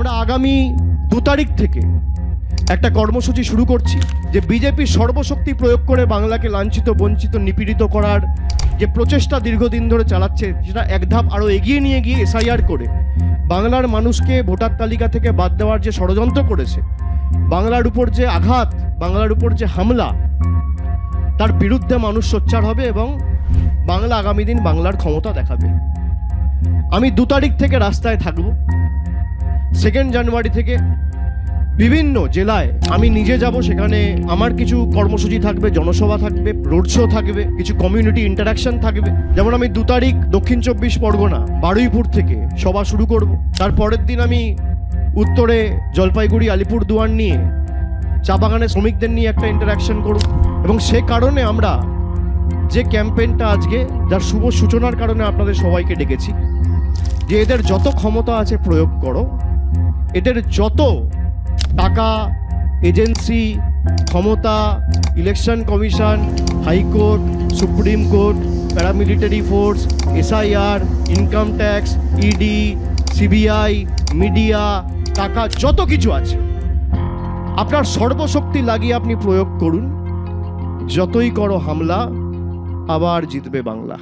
আমরা আগামী 2 তারিখ থেকে একটা কর্মসূচি শুরু করছি, যে বিজেপি সর্বশক্তি প্রয়োগ করে বাংলাকে লাঞ্ছিত, বঞ্চিত, নিপীড়িত করার যে প্রচেষ্টা দীর্ঘদিন ধরে চালাচ্ছে, যেটা এক ধাপ আরও এগিয়ে নিয়ে গিয়ে এসআইআর করে বাংলার মানুষকে ভোটার তালিকা থেকে বাদ দেওয়ার যে ষড়যন্ত্র করেছে, বাংলার উপর যে আঘাত, বাংলার উপর যে হামলা, তার বিরুদ্ধে মানুষ সোচ্চার হবে এবং বাংলা আগামী দিন বাংলার ক্ষমতা দেখাবে। আমি 2 তারিখ থেকে রাস্তায় থাকব। 2 জানুয়ারি থেকে বিভিন্ন জেলায় আমি নিজে যাব, সেখানে আমার কিছু কর্মসূচি থাকবে, জনসভা থাকবে, রোড শো থাকবে, কিছু কমিউনিটি ইন্টারাকশন থাকবে। যেমন আমি 2 তারিখ দক্ষিণ 24 পরগনা বারুইপুর থেকে সভা শুরু করব। তার পরের দিন আমি উত্তরে জলপাইগুড়ি, আলিপুরদুয়ার নিয়ে চা বাগানের শ্রমিকদের নিয়ে একটা ইন্টারাকশন করব। এবং সে কারণে আমরা যে ক্যাম্পেইনটা আজকে, যার শুভ সূচনার কারণে আপনাদের সবাইকে ডেকেছি, যে এদের যত ক্ষমতা আছে প্রয়োগ করো, এদের যত টাকা, এজেন্সি, ক্ষমতা, election commission, high court, supreme court, paramilitary force, SIR, income tax, ED, CBI, media, টাকা, যত কিছু আছে আপনার সর্বশক্তি লাগিয়ে আপনি প্রয়োগ করুন। যতই করো হামলা, আবার জিতবে বাংলা।